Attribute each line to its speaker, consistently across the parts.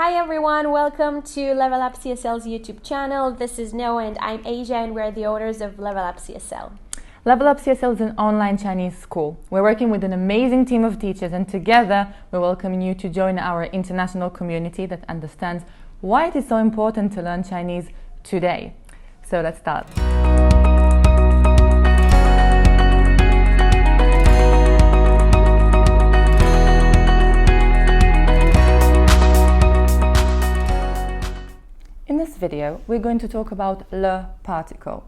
Speaker 1: Hi everyone, welcome to LevelUp CSL's YouTube channel. This is Noa and I'm Asia and we're the owners of LevelUp CSL.
Speaker 2: LevelUp CSL is an online Chinese school. We're working with an amazing team of teachers and together we welcome you to join our international community that understands why it is so important to learn Chinese today. So let's start. In this video, we're going to talk about le particle.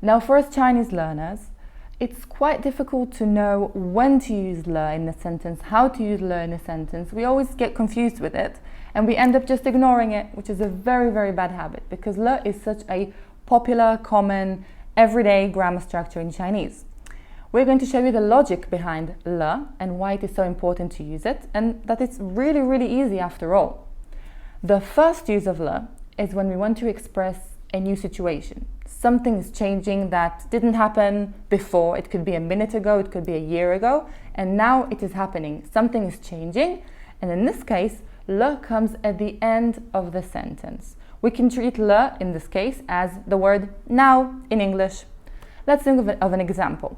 Speaker 2: Now, for us Chinese learners, it's quite difficult to know when to use le in a sentence, how to use le in a sentence. We always get confused with it and we end up just ignoring it, which is a very, very bad habit because le is such a popular, common, everyday grammar structure in Chinese. We're going to show you the logic behind le and why it is so important to use it and that it's really, really easy after all. The first use of le is when we want to express a new situation. Something is changing that didn't happen before. It could be a minute ago, it could be a year ago, and now it is happening. Something is changing, and in this case, le comes at the end of the sentence. We can treat le in this case as the word now in English. Let's think of an example.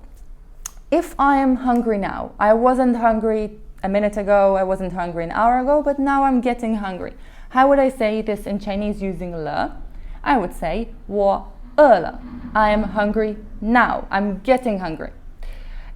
Speaker 2: If I am hungry now, I wasn't hungry a minute ago, I wasn't hungry an hour ago, but now I'm getting hungry. How would I say this in Chinese using le? I would say 我饿了. I am hungry now. I'm getting hungry.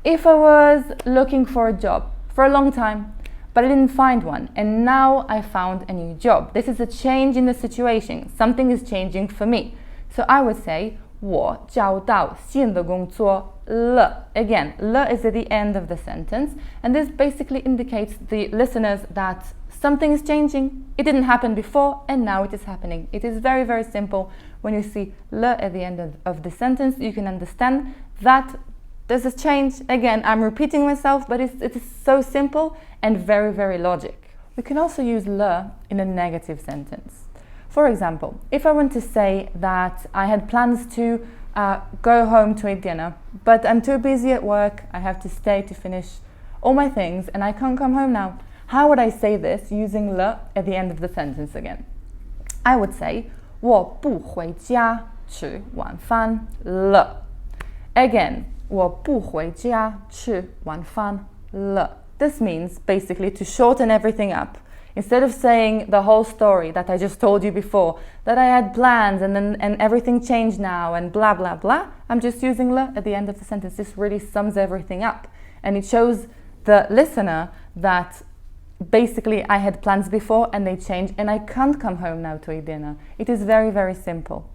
Speaker 2: If I was looking for a job for a long time, but I didn't find one, and now I found a new job. This is a change in the situation. Something is changing for me. So I would say 我找到新的工作了. Again, le is at the end of the sentence, and this basically indicates the listeners that something is changing. It didn't happen before and now it is happening. It is very, very simple. When you see le at the end of the sentence, you can understand that there's a change. Again, I'm repeating myself, but it is so simple and very, very logic. We can also use le in a negative sentence. For example, if I want to say that I had plans to go home to eat dinner, but I'm too busy at work, I have to stay to finish all my things and I can't come home now. How would I say this using le at the end of the sentence again? I would say 我不回家吃晚饭了. Again, 我不回家吃晚饭了. This means basically to shorten everything up. Instead of saying the whole story that I just told you before, that I had plans and everything changed now and blah blah blah, I'm just using le at the end of the sentence. This really sums everything up and it shows the listener that basically I had plans before and they changed and I can't come home now to eat dinner. It is very, very simple.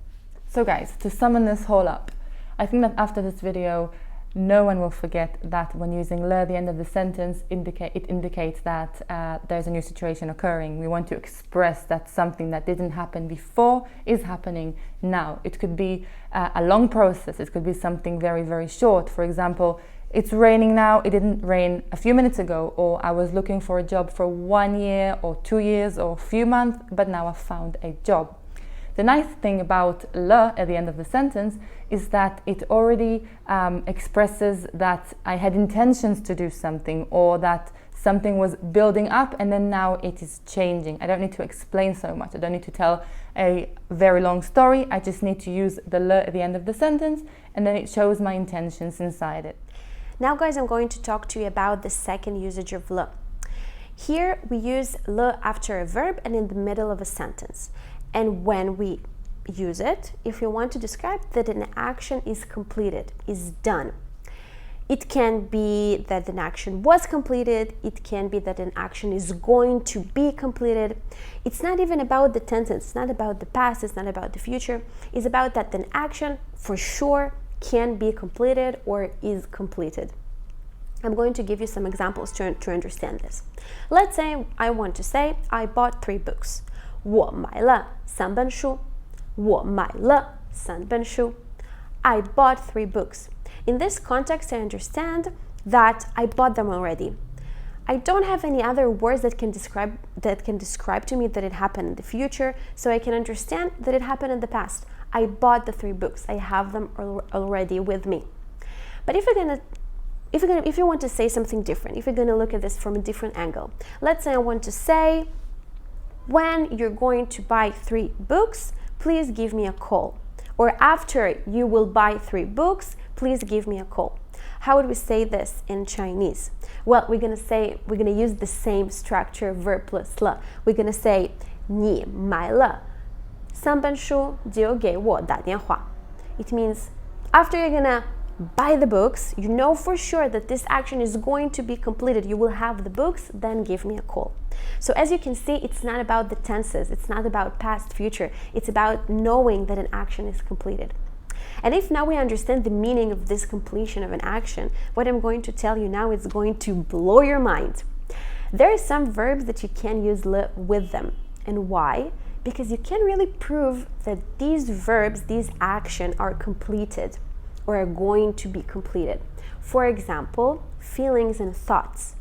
Speaker 2: So guys, to sum this whole up, I think that after this video no one will forget that when using le at the end of the sentence, it indicates that there's a new situation occurring. We want to express that something that didn't happen before is happening now. It could be a long process, it could be something very, very short. For example, it's raining now, it didn't rain a few minutes ago, or I was looking for a job for 1 year or 2 years or a few months, but now I found a job. The nice thing about le at the end of the sentence is that it already expresses that I had intentions to do something or that something was building up and then now it is changing. I don't need to explain so much. I don't need to tell a very long story. I just need to use the le at the end of the sentence and then it shows my intentions inside it.
Speaker 1: Now guys, I'm going to talk to you about the second usage of le. Here we use le after a verb and in the middle of a sentence. And when we use it, if we want to describe that an action is completed, is done. It can be that an action was completed, it can be that an action is going to be completed. It's not even about the tense, it's not about the past, it's not about the future. It's about that an action for sure can be completed or is completed. I'm going to give you some examples to understand this. Let's say I want to say I bought 3 books. 我买了3本书. 我买了3本书. I bought 3 books. In this context, I understand that I bought them already. I don't have any other words that can describe to me that it happened in the future, so I can understand that it happened in the past. I bought the 3 books. I have them already with me. But if you want to say something different, if you're going to look at this from a different angle, let's say I want to say when you're going to buy 3 books, please give me a call. Or after you will buy 3 books, please give me a call. How would we say this in Chinese? Well, we're gonna use the same structure, verb plus le. We're gonna say 你买了3本书就给我打电话. It means after you're gonna buy the books, you know for sure that this action is going to be completed. You will have the books, then give me a call. So as you can see, it's not about the tenses, it's not about past, future, it's about knowing that an action is completed. And if now we understand the meaning of this completion of an action, what I'm going to tell you now is going to blow your mind. There are some verbs that you can use le with them. And why? Because you can really prove that these verbs, these actions are completed or are going to be completed. For example, feelings and thoughts.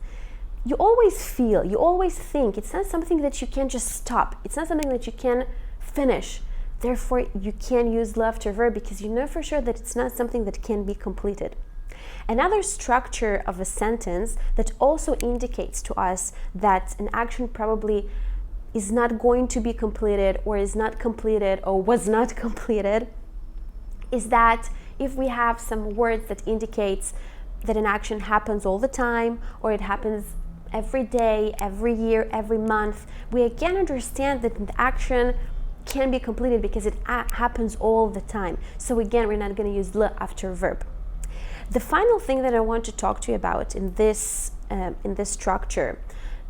Speaker 1: You always feel, you always think. It's not something that you can just stop. It's not something that you can finish. Therefore, you can use le after verb because you know for sure that it's not something that can be completed. Another structure of a sentence that also indicates to us that an action probably is not going to be completed or is not completed or was not completed is that if we have some words that indicates that an action happens all the time or it happens every day, every year, every month, we again understand that the action can be completed because it happens all the time. So again, we're not going to use le after verb. The final thing that I want to talk to you about in this structure,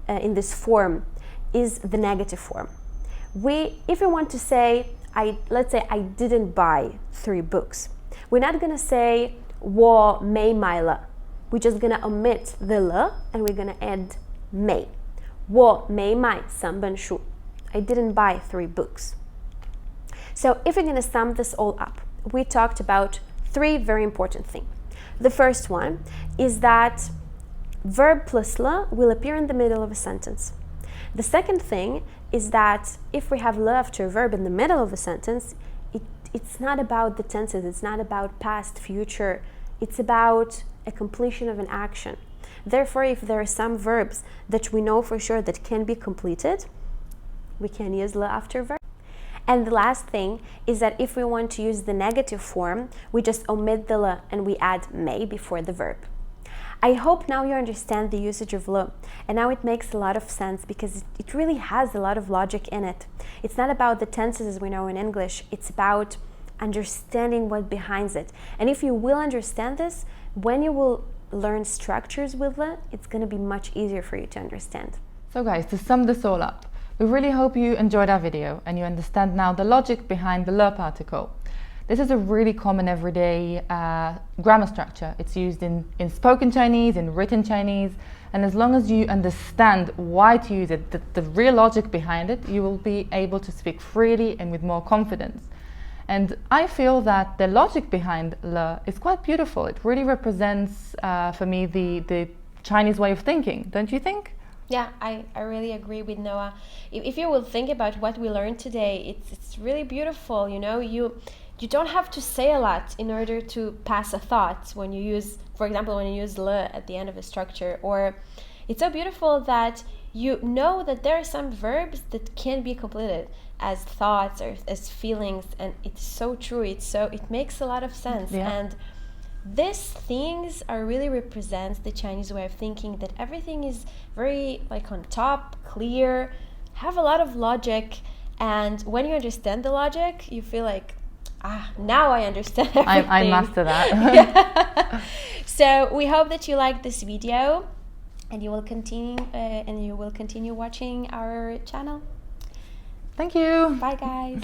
Speaker 1: in this form, is the negative form. If we want to say, let's say I didn't buy 3 books, we're not going to say 我没买了. We're just going to omit the le and we're going to add 没. 我没买3本书. I didn't buy 3 books. So if we're going to sum this all up, we talked about 3 very important things. The first one is that verb plus le will appear in the middle of a sentence. The second thing is that if we have le after a verb in the middle of a sentence, it's not about the tenses, it's not about past, future, it's about a completion of an action. Therefore, if there are some verbs that we know for sure that can be completed, we can use le after verb. And the last thing is that if we want to use the negative form, we just omit the le and we add may before the verb. I hope now you understand the usage of le, and now it makes a lot of sense because it really has a lot of logic in it. It's not about the tenses as we know in English, it's about understanding what behind it. And if you will understand this, when you will learn structures with le, it's going to be much easier for you to understand.
Speaker 2: So guys, to sum this all up, we really hope you enjoyed our video and you understand now the logic behind the le particle. This is a really common everyday grammar structure. It's used in spoken Chinese, in written Chinese, and as long as you understand why to use it, the real logic behind it, you will be able to speak freely and with more confidence. And I feel that the logic behind le is quite beautiful. It really represents, for me, the Chinese way of thinking, don't you think?
Speaker 3: Yeah, I really agree with Noah. If you will think about what we learned today, it's really beautiful. You know, you don't have to say a lot in order to pass a thought when you use, for example, when you use le at the end of a structure. Or it's so beautiful that you know that there are some verbs that can be completed as thoughts or as feelings, and it's so true. It makes a lot of sense.
Speaker 2: Yeah.
Speaker 3: And these things are really represents the Chinese way of thinking, that everything is very like on top, clear, have a lot of logic, and when you understand the logic, you feel like, now I understand everything.
Speaker 2: I master that.
Speaker 3: Yeah. So we hope that you liked this video, and you will continue watching our channel.
Speaker 2: Thank you.
Speaker 3: Bye guys.